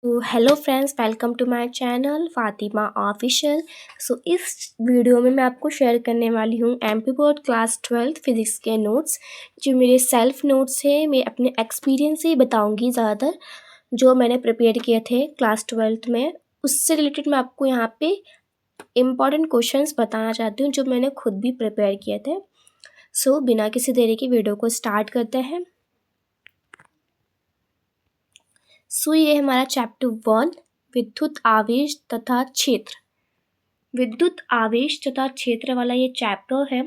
तो hello friends, welcome to my channel Fatima official. इस video में मैं आपको शेयर करने वाली हूँ एमपी बोर्ड क्लास 12 फिज़िक्स के नोट्स। जो मेरे सेल्फ नोट्स हैं, मैं अपने एक्सपीरियंस से ही बताऊँगी ज़्यादातर, जो मैंने प्रिपेयर किए थे क्लास 12 में। उससे रिलेटेड मैं आपको यहाँ पे इम्पॉर्टेंट क्वेश्चंस बताना चाहती हूँ जो मैंने खुद भी प्रिपेयर किए थे। बिना किसी देरी की वीडियो को स्टार्ट करते हैं। ये हमारा चैप्टर 1, विद्युत आवेश तथा क्षेत्र। विद्युत आवेश तथा क्षेत्र वाला ये चैप्टर है,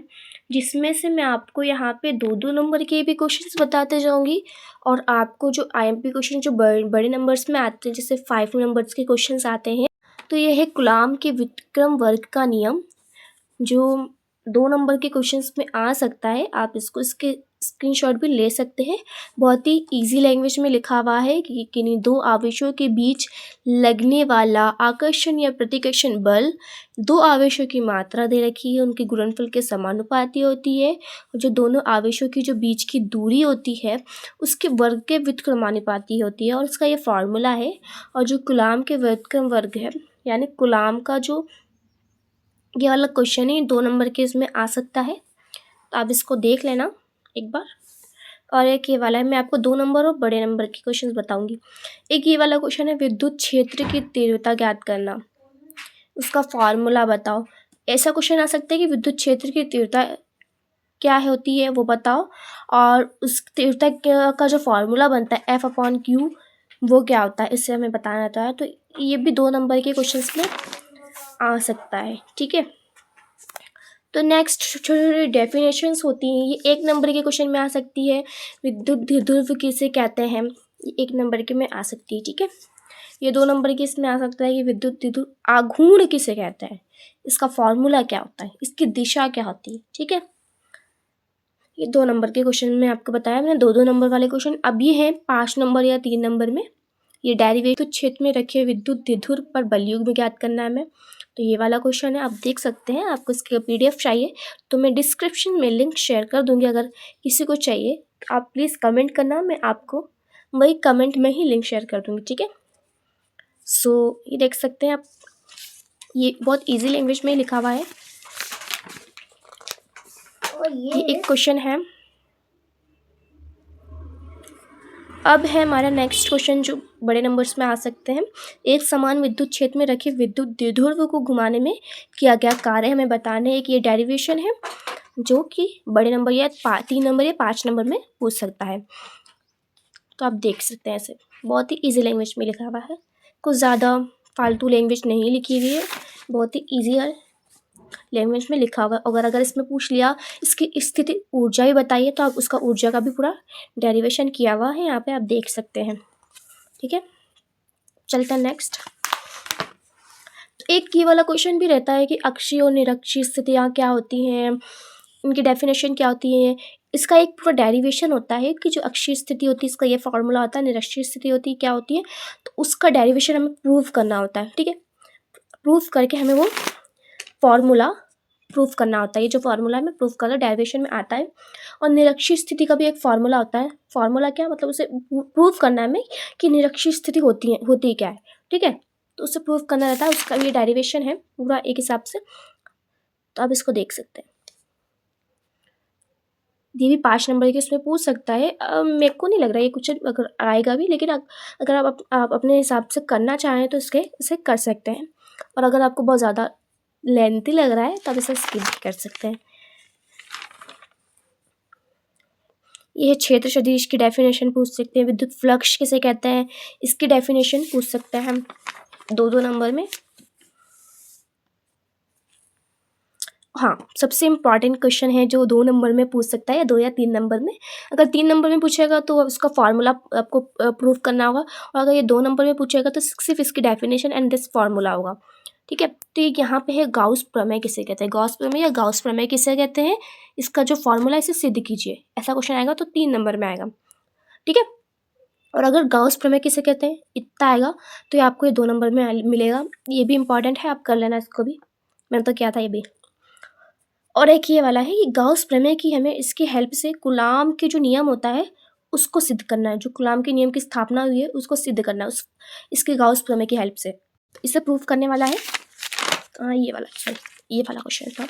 जिसमें से मैं आपको यहाँ पे 2-2 नंबर के भी क्वेश्चंस बताते जाऊँगी और आपको जो आईएमपी क्वेश्चन जो बड़े नंबर्स में आते हैं, जैसे 5 नंबर्स के क्वेश्चंस आते हैं, तो ये है कूलॉम के व्युत्क्रम वर्ग का नियम, जो 2 नंबर के क्वेश्चंस में आ सकता है। आप इसके स्क्रीनशॉट भी ले सकते हैं। बहुत ही इजी लैंग्वेज में लिखा हुआ है कि किन्हीं दो आवेशों के बीच लगने वाला आकर्षण या प्रतिकर्षण बल, दो आवेशों की मात्रा दे रखी है, उनके गुणनफल के समानुपाती होती है, और जो दोनों आवेशों की जो बीच की दूरी होती है उसके वर्ग के व्युत्क्रमानुपाती होती है, और उसका ये फार्मूला है। और जो कूलॉम के व्युत्क्रम वर्ग है, यानी कूलॉम का जो ये वाला क्वेश्चन है, 2 नंबर के इसमें आ सकता है, तो आप इसको देख लेना एक बार। और एक ये वाला है, मैं आपको 2 नंबर और बड़े नंबर के क्वेश्चंस बताऊंगी। एक ये वाला क्वेश्चन है, विद्युत क्षेत्र की तीव्रता ज्ञात करना, उसका फॉर्मूला बताओ। ऐसा क्वेश्चन आ सकता है कि विद्युत क्षेत्र की तीव्रता क्या होती है वो बताओ, और उस तीव्रता का जो फॉर्मूला बनता है F/Q, वो क्या होता है, इससे हमें बताना रहता है। तो ये भी 2 नंबर के क्वेश्चंस में आ सकता है, ठीक है। तो नेक्स्ट छोटी छोटी डेफिनेशंस होती हैं, ये 1 नंबर के क्वेश्चन में आ सकती है। विद्युत द्विध्रुव किसे कहते हैं, ये 1 नंबर के में आ सकती है, ठीक है। ये 2 नंबर के इसमें आ सकता है कि विद्युत द्विध्रुव आघूर्ण किसे कहते हैं, इसका फॉर्मूला क्या होता है, इसकी दिशा क्या होती है, ठीक है। ये 2 नंबर के क्वेश्चन में आपको बताया मैंने। 2-2 नंबर वाले क्वेश्चन अब ये हैं 5 नंबर या 3 नंबर में। ये डेरिवेटिव क्षेत्र में रखे विद्युत द्विध्रुव पर बलयुग्म ज्ञात करना है हमें। तो ये वाला क्वेश्चन है, आप देख सकते हैं। आपको इसका पीडीएफ चाहिए तो मैं डिस्क्रिप्शन में लिंक शेयर कर दूंगी, अगर किसी को चाहिए आप प्लीज़ कमेंट करना, मैं आपको वही कमेंट में ही लिंक शेयर कर दूंगी, ठीक है। ये देख सकते हैं आप, ये बहुत ईजी लैंग्वेज में लिखा हुआ है। और ये एक क्वेश्चन है। अब है हमारा नेक्स्ट क्वेश्चन, जो बड़े नंबर्स में आ सकते हैं। एक समान विद्युत क्षेत्र में रखे विद्युत द्विध्रुव को घुमाने में किया गया कार्य हमें बताने एक ये डेरिवेशन है, जो कि बड़े नंबर या 3 नंबर या 5 नंबर में पूछ सकता है। तो आप देख सकते हैं, ऐसे बहुत ही ईजी लैंग्वेज में लिखा हुआ है, कुछ ज़्यादा फालतू लैंग्वेज नहीं लिखी हुई है, बहुत ही ईजी लैंग्वेज में लिखा हुआ है। अगर इसमें पूछ लिया इसकी स्थिति ऊर्जा भी बताइए, तो आप उसका ऊर्जा का भी पूरा डेरिवेशन किया हुआ है, यहाँ पे आप देख सकते हैं, ठीक है। चलता नेक्स्ट। तो एक ये वाला क्वेश्चन भी रहता है कि अक्षीय और निरक्षीय स्थितियाँ क्या होती हैं, इनकी डेफिनेशन क्या होती है। इसका एक पूरा डेरिवेशन होता है कि जो अक्षीय स्थिति होती है इसका ये फॉर्मूला होता है, निरक्षीय स्थिति होती है क्या होती है, तो उसका डेरिवेशन हमें प्रूव करना होता है, ठीक है। प्रूव करके हमें वो फॉर्मूला प्रूफ करना होता है। ये जो फार्मूला है मैं प्रूफ करना डेरिवेशन में आता है। और निरक्षीय स्थिति का भी एक फार्मूला होता है। फार्मूला क्या मतलब, उसे प्रूफ करना है हमें कि निरक्षीय स्थिति होती क्या है, ठीक है। तो उसे प्रूफ करना रहता है, उसका भी डेरिवेशन है पूरा एक हिसाब से। तो आप इसको देख सकते हैं। ये भी 5 नंबर के इसमें पूछ सकता है। मेरे को नहीं लग रहा है ये कुछ अगर आएगा भी, लेकिन अगर आप अपने हिसाब से करना चाहें तो इसे कर सकते हैं। और अगर आपको बहुत ज़्यादा लेंथी लग रहा है तो आप इसे स्किप भी कर सकते हैं। यह क्षेत्र सदिश की डेफिनेशन पूछ सकते हैं। विद्युत फ्लक्स किसे कहते हैं, इसकी डेफिनेशन पूछ सकते हैं हम 2-2 नंबर में। हाँ, सबसे इम्पॉर्टेंट क्वेश्चन है जो 2 नंबर में पूछ सकता है, या 2 या 3 नंबर में। अगर 3 नंबर में पूछेगा तो उसका फार्मूला आपको प्रूफ करना होगा, और अगर ये 2 नंबर में पूछेगा तो सिर्फ इसकी डेफिनेशन एंड दिस फार्मूला होगा, ठीक है। तो ये यहाँ पे है गाउस प्रमेय किसे कहते हैं, गाउस प्रमेय या गाउस प्रमेय किसे कहते हैं, इसका जो फार्मूला है इसे सिद्ध कीजिए। ऐसा क्वेश्चन आएगा तो 3 नंबर में आएगा, ठीक है। और अगर गाउस प्रमेय किसे कहते हैं, इतना आएगा तो ये आपको ये 2 नंबर में मिलेगा। ये भी इंपॉर्टेंट है, आप कर लेना इसको भी, मैंने तो किया था ये भी। और एक ये वाला है कि गाउस प्रमेय की हमें इसकी हेल्प से कूलॉम के जो नियम होता है उसको सिद्ध करना है, जो कूलाम के नियम की स्थापना हुई है उसको सिद्ध करना है इसके गाउस प्रमेय की हेल्प से। इसे प्रूफ करने वाला है ये वाला क्वेश्चन था,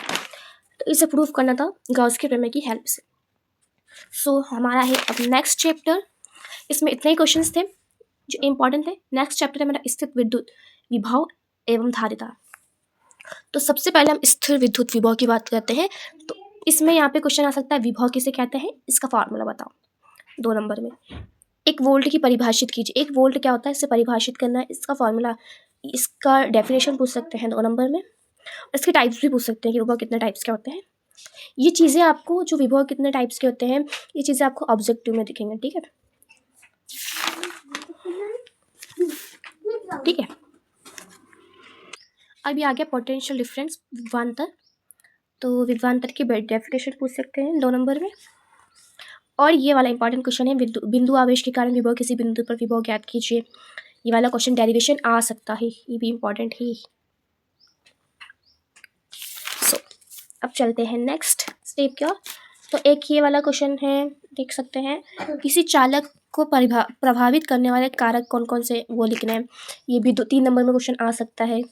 तो इसे प्रूफ करना था गाउस के प्रमेय की हेल्प से। सो हमारा है अब नेक्स्ट चैप्टर। इसमें इतने ही क्वेश्चंस थे जो इम्पोर्टेंट थे। नेक्स्ट चैप्टर है मेरा स्थिर विद्युत विभव एवं धारिता। तो सबसे पहले हम स्थिर विद्युत विभव की बात करते हैं। तो इसमें यहाँ पे क्वेश्चन आ सकता है विभव किसे कहते हैं, इसका फार्मूला बताओ। 2 नंबर में 1 वोल्ट की परिभाषित कीजिए। 1 वोल्ट क्या होता है, इसे परिभाषित करना है, इसका फार्मूला, इसका डेफिनेशन पूछ सकते हैं 2 नंबर में। इसके टाइप्स भी पूछ सकते हैं कि विभव कितने टाइप्स के होते हैं। ये चीज़ें आपको, जो विभव कितने टाइप्स के होते हैं, ये चीज़ें आपको ऑब्जेक्टिव में दिखेंगे। ठीक है, ठीक है। अभी आ गया पोटेंशियल डिफरेंस, विभवांतर। तो विभवांतर की डेफिनेशन पूछ सकते हैं 2 नंबर में। और ये वाला इंपॉर्टेंट क्वेश्चन है बिंदु आवेश के कारण विभव, किसी बिंदु पर विभव ज्ञात कीजिए। ये वाला क्वेश्चन डेरिवेशन आ सकता है, ये भी इंपॉर्टेंट है। सो अब चलते हैं नेक्स्ट स्टेप क्या। तो एक ये वाला क्वेश्चन है, देख सकते हैं, किसी चालक को प्रभावित करने वाले कारक कौन कौन से वो लिखना है। ये भी 3 नंबर में क्वेश्चन आ सकता है।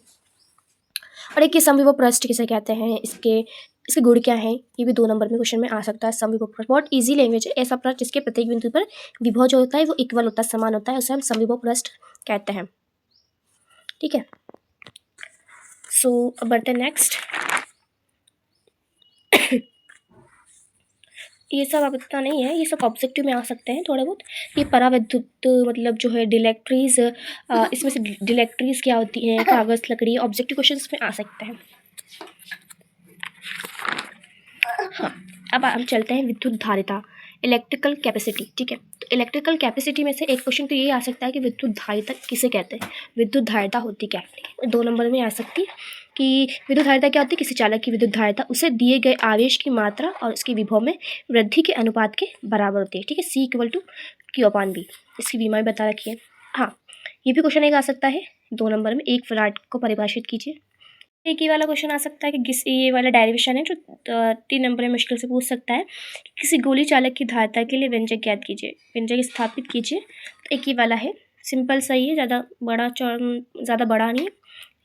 और एक ये समविभव पृष्ठ किसे कहते हैं, इसके गुण क्या है, ये भी 2 नंबर में क्वेश्चन में आ सकता है। समविभव पृष्ठ बहुत इजी लैंग्वेज है। ऐसा पृष्ठ जिसके प्रत्येक बिंदु पर विभव जो होता है वो इक्वल होता है, समान होता है, उसे हम समविभव पृष्ठ कहते हैं। ठीक है, सो अब बढ़ते हैं नेक्स्ट। ये सब अब इतना नहीं है, ये सब ऑब्जेक्टिव में आ सकते हैं थोड़े बहुत। ये पराविद्युत मतलब जो है डिलेक्ट्रीज, इसमें से डिलेक्ट्रीज क्या होती हैं, कागज, लकड़ी, ऑब्जेक्टिव क्वेश्चन में आ सकते हैं। हाँ, अब हम चलते हैं विद्युत धारिता, इलेक्ट्रिकल कैपेसिटी। ठीक है, तो इलेक्ट्रिकल कैपेसिटी में से एक क्वेश्चन तो ये आ सकता है कि विद्युत धारिता किसे कहते हैं, विद्युत धारिता होती क्या है। 2 नंबर में आ सकती है कि विद्युत धारिता क्या होती है, किसी चालक की विद्युत धारिता उसे दिए गए आवेश की मात्रा और उसकी विभव में वृद्धि के अनुपात के बराबर होती है। ठीक है, C=Q/V, इसकी बीमा बता रखी है। हाँ, ये भी क्वेश्चन एक आ सकता है 2 नंबर में, 1 फैराड को परिभाषित कीजिए। एक ये वाला क्वेश्चन आ सकता है कि ये वाला डेरिवेशन है जो 3 नंबर में मुश्किल से पूछ सकता है, किसी गोली चालक की धारिता के लिए व्यंजक ज्ञात कीजिए, व्यंजक स्थापित कीजिए। तो एक ये वाला है, सिंपल सही है, ज़्यादा बड़ा नहीं है,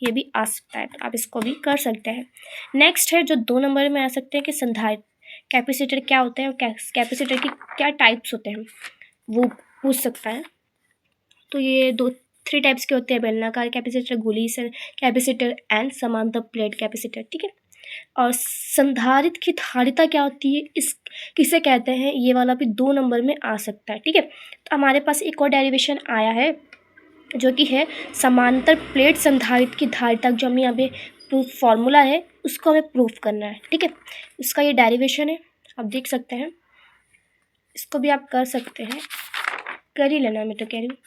ये भी आ सकता है, तो आप इसको भी कर सकते हैं। नेक्स्ट है जो 2 नंबर में आ सकते हैं कि संधारित्र कैपेसिटर क्या होते हैं और कैपेसिटर की क्या टाइप्स होते हैं, वो पूछ सकता है। तो ये 3 टाइप्स के होते हैं, बेलनाकार कैपेसिटर, गोली से कैपेसिटर एंड समांतर प्लेट कैपेसिटर। ठीक है, और संधारित्र की धारिता क्या होती है, इस किसे कहते हैं, ये वाला भी 2 नंबर में आ सकता है। ठीक है, तो हमारे पास एक और डेरिवेशन आया है जो कि है समांतर प्लेट संधारित्र की धारिता, जो हमें यहाँ पे प्रूफ फार्मूला है उसको हमें प्रूफ करना है। ठीक है, उसका ये डेरिवेशन है, आप देख सकते हैं, इसको भी आप कर सकते हैं, कर ही लेना, मैं तो कह रही हूँ।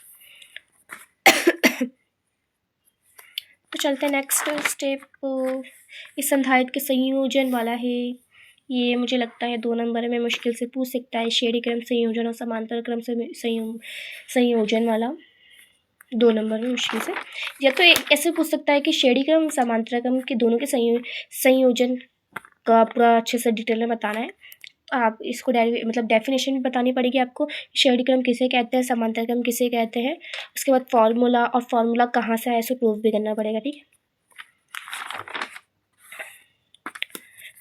तो चलते हैं नेक्स्ट स्टेप। इस संधारित्र के संयोजन वाला है, ये मुझे लगता है 2 नंबर में मुश्किल से पूछ सकता है, श्रेणी क्रम संयोजन और समांतर क्रम संयोजन वाला 2 नंबर में मुश्किल से। या तो ऐसे पूछ सकता है कि श्रेणी क्रम समांतर क्रम के दोनों के संयोजन का पूरा अच्छे से डिटेल में बताना है। आप इसको मतलब डेफिनेशन भी बतानी पड़ेगी आपको, श्रेणी क्रम किसे कहते हैं, समांतर क्रम किसे कहते हैं, उसके बाद फार्मूला, और फार्मूला कहाँ से आया, इसे प्रूफ भी करना पड़ेगा। ठीक है,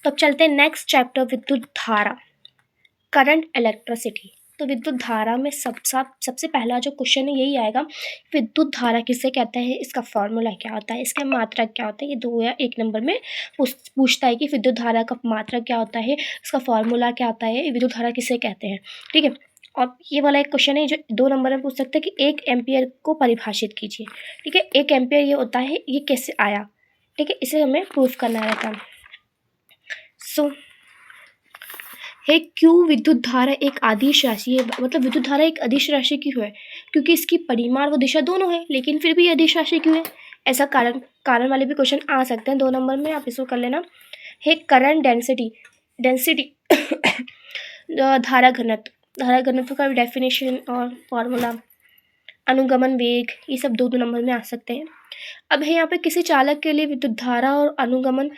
तो अब चलते हैं नेक्स्ट चैप्टर, विद्युत धारा, करंट, इलेक्ट्रिसिटी। तो विद्युत धारा में सबसे पहला जो क्वेश्चन है यही आएगा, विद्युत धारा किसे कहते हैं, इसका फार्मूला क्या होता है, इसका मात्रक क्या होता है। ये 2 या 1 नंबर में पूछता है कि विद्युत धारा का मात्रक क्या होता है, इसका फार्मूला क्या होता है, विद्युत धारा किसे कहते हैं। ठीक है, और ये वाला एक क्वेश्चन है जो 2 नंबर में पूछ सकते हैं कि 1 एम्पियर को परिभाषित कीजिए। ठीक है, 1 एम्पियर ये होता है, ये कैसे आया। ठीक है, इसे हमें प्रूफ करना रहता है। सो है क्यों विद्युत धारा एक अदिश राशि है, मतलब विद्युत धारा एक अदिश राशि क्यों है, क्योंकि इसकी परिमाण व दिशा दोनों है, लेकिन फिर भी अदिश राशि क्यों है, ऐसा कारण वाले भी क्वेश्चन आ सकते हैं 2 नंबर में, आप इसको कर लेना। है करंट डेंसिटी धारा घनत्व का डेफिनेशन और फॉर्मूला, अनुगमन वेग, ये सब 2 नंबर में आ सकते हैं। अब है यहाँ पे किसी चालक के लिए विद्युत धारा और अनुगमन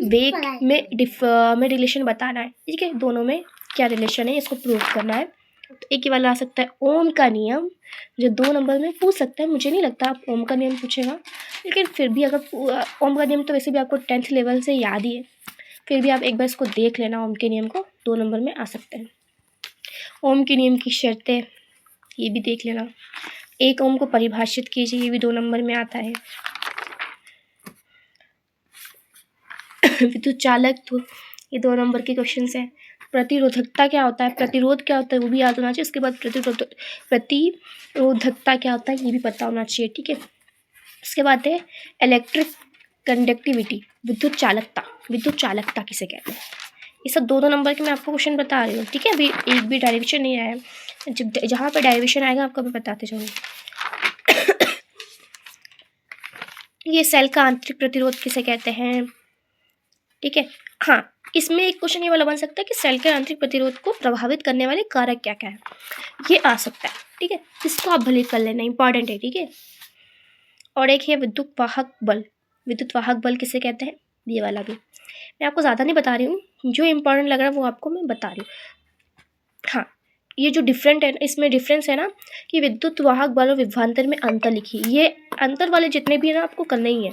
वेग में रिलेशन बताना है। ठीक है, दोनों में क्या रिलेशन है, इसको प्रूव करना है। तो एक ये वाला आ सकता है ओम का नियम, जो 2 नंबर में पूछ सकता है। मुझे नहीं लगता आप ओम का नियम पूछेगा, लेकिन फिर भी अगर ओम का नियम तो वैसे भी आपको 10th लेवल से याद ही है, फिर भी आप एक बार इसको देख लेना। ओम के नियम को 2 नंबर में आ सकते हैं। ओम के नियम की शर्तें ये भी देख लेना। एक ओम को परिभाषित कीजिए, ये भी 2 नंबर में आता है। विद्युत चालक तो ये 2 नंबर के क्वेश्चन हैं। प्रतिरोधकता क्या होता है, प्रतिरोध क्या होता है वो भी याद होना चाहिए। उसके बाद प्रतिरोधकता क्या होता है ये भी पता होना चाहिए, ठीक है। उसके बाद है इलेक्ट्रिक कंडक्टिविटी, विद्युत चालकता किसे कहते हैं। ये सब 2 नंबर के मैं आपको क्वेश्चन बता रही हूँ, ठीक है। अभी एक भी डेरिवेशन नहीं आया, जब जहाँ पे डेरिवेशन आएगा आपको मैं बताते जाऊँगी। ये सेल का आंतरिक प्रतिरोध किसे कहते हैं, ठीक है। हाँ, इसमें एक क्वेश्चन ये वाला बन सकता है कि सेल के आंतरिक प्रतिरोध को प्रभावित करने वाले कारक क्या क्या है, ये आ सकता है, ठीक है। इसको आप भले कर लेना, इंपॉर्टेंट है, ठीक है। और एक है विद्युत वाहक बल किसे कहते हैं, ये वाला भी मैं आपको ज़्यादा नहीं बता रही हूँ, जो इंपॉर्टेंट लग रहा है वो आपको मैं बता रही हूँ। हाँ, ये जो डिफरेंट है, इसमें डिफरेंस है ना कि विद्युत वाहक बल और विभवांतर में अंतर लिखिए। ये अंतर वाले जितने भी है ना आपको करना ही है,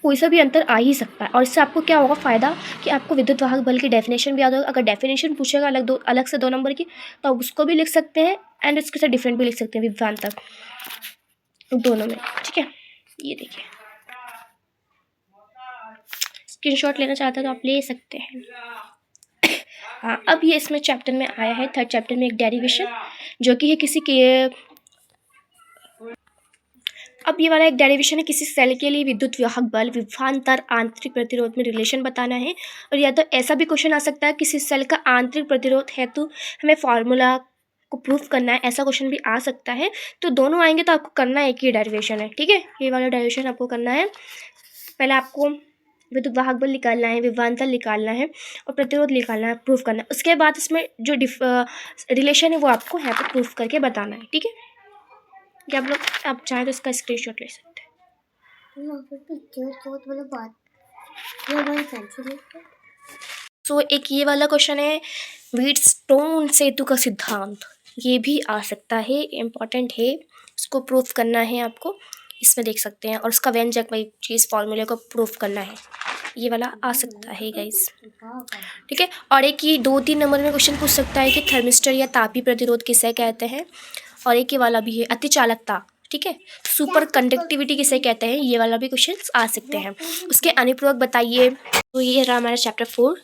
कोई सा भी अंतर आ ही सकता है। और इससे आपको क्या होगा फ़ायदा कि आपको विद्युत वाहक बल की डेफिनेशन भी याद होगा। अगर डेफिनेशन पूछेगा अलग से 2 नंबर की, तो आप उसको भी लिख सकते हैं एंड इसके साथ डिफरेंट भी लिख सकते हैं, विभवांतर दोनों में, ठीक है। ये देखिए, स्क्रीनशॉट लेना चाहते हैं तो आप ले सकते हैं। हाँ, अब ये इसमें चैप्टर में आया है, 3rd चैप्टर में एक डेरिवेशन जो कि है किसी के, अब ये वाला एक डेरिवेशन है किसी सेल के लिए विद्युत वाहक बल, विभवांतर, आंतरिक प्रतिरोध में रिलेशन बताना है। और या तो ऐसा भी क्वेश्चन आ सकता है किसी सेल का आंतरिक प्रतिरोध है तो हमें फॉर्मूला को प्रूफ करना है, ऐसा क्वेश्चन भी आ सकता है। तो दोनों आएंगे तो आपको करना एक ही डेरिवेशन है, ठीक है। ये वाला डेरिवेशन आपको करना है। पहले आपको विद्युत वाहक बल निकालना है, विभवांतर निकालना है और प्रतिरोध निकालना है, प्रूफ करना है। उसके बाद इसमें जो रिलेशन है वो आपको यहाँ पर प्रूफ करके बताना है, ठीक है। कि आप चाहें तो इसका स्क्रीनशॉट ले सकते हैं। सो एक ये वाला क्वेश्चन है व्हीटस्टोन सेतु का सिद्धांत, ये भी आ सकता है, इम्पॉर्टेंट है, इसको प्रूफ करना है आपको, इसमें देख सकते हैं। और उसका व्यंजक वही चीज़ फॉर्मूले को प्रूफ करना है, ये वाला आ सकता है गाइस, ठीक है। और एक ये 2-3 नंबर में क्वेश्चन पूछ सकता है कि थर्मिस्टर या तापी प्रतिरोध किसे कहते हैं। और एक ये वाला भी है अतिचालकता, ठीक है। सुपर कंडक्टिविटी किसे कहते हैं, ये वाला भी क्वेश्चन आ सकते हैं। उसके अनुप्रयोग बताइए। तो ये रहा हमारा चैप्टर 4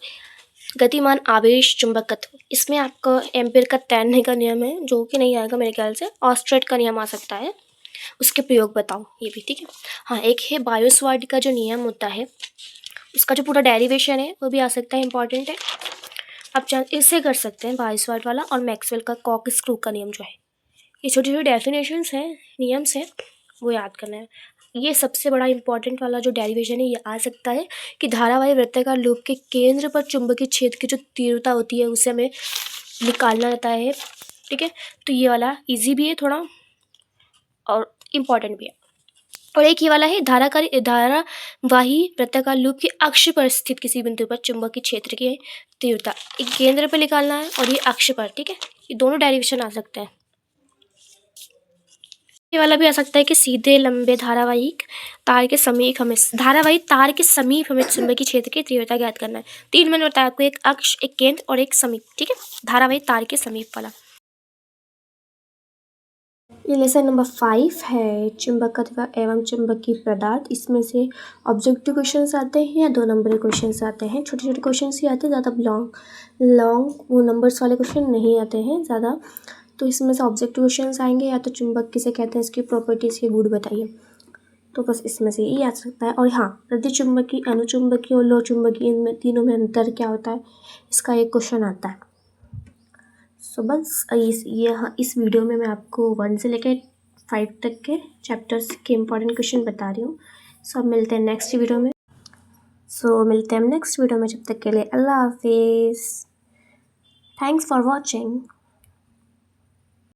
गतिमान आवेश चुंबकत्व। इसमें आपका एम्पीयर का तैरने का नियम है जो कि नहीं आएगा मेरे ख्याल से, ऑस्ट्रेट का नियम आ सकता है, उसके प्रयोग बताओ ये भी, ठीक है। हाँ, एक है बायोस्वार्ड का जो नियम होता है उसका जो पूरा डेरिवेशन है वो भी आ सकता है, इंपॉर्टेंट है। आप इससे कर सकते हैं बायोस्वार्ड वाला। और मैक्सवेल का कॉक स्क्रू का नियम जो है, ये छोटी छोटी डेफिनेशंस हैं, नियम्स हैं, वो याद करना है। ये सबसे बड़ा इंपॉर्टेंट वाला जो डेरिवेशन है ये आ सकता है कि धारावाही वृत्ताकार लूप के केंद्र पर चुंबकीय क्षेत्र की जो तीव्रता होती है उसे हमें निकालना रहता है, ठीक है। तो ये वाला इजी भी है थोड़ा और इम्पॉर्टेंट भी है। और एक ये वाला है धारावाही वृत्ताकार लूप के अक्ष पर स्थित किसी बिंदु पर चुंबकीय क्षेत्र की तीव्रता, एक केंद्र पर निकालना है और ये अक्ष पर, ठीक है। ये दोनों डेरिवेशन आ सकते हैं। ये वाला भी आ सकता है कि सीधे लंबे धारावाही तार के समीप हमें चुंबकीय क्षेत्र की तीव्रता ज्ञात करना है। 3 मैंने बताया आपको, एक अक्ष, एक केंद्र और एक समीप, ठीक है। धारावाही तार के समीप वाला। ये लेसन नंबर 5 है चुंबकत्व एवं चुंबकीय पदार्थ। इसमें से ऑब्जेक्टिव क्वेश्चन आते हैं या 2 नंबर के क्वेश्चन आते हैं, छोटे छोटे क्वेश्चन ही आते हैं, ज़्यादा लॉन्ग वो नंबर्स वाले क्वेश्चन नहीं आते हैं ज़्यादा। तो इसमें से ऑब्जेक्टिव क्वेश्चन आएंगे या तो चुंबक किसे कहते हैं, इसकी प्रॉपर्टीज़ के गुण बताइए, तो बस इसमें से यही आ सकता है। और हाँ, प्रतिचुंबकीय, अनुचुंबकीय और लोह चुंबकीय, इनमें तीनों में अंतर क्या होता है, इसका एक क्वेश्चन आता है। सो बस इस वीडियो में मैं आपको 1 से लेकर 5 तक के चैप्टर्स के इम्पॉर्टेंट क्वेश्चन बता रही हूँ। सो अब मिलते हैं नेक्स्ट वीडियो में। जब तक के लिए अल्लाह हाफिज़। Thanks for watching.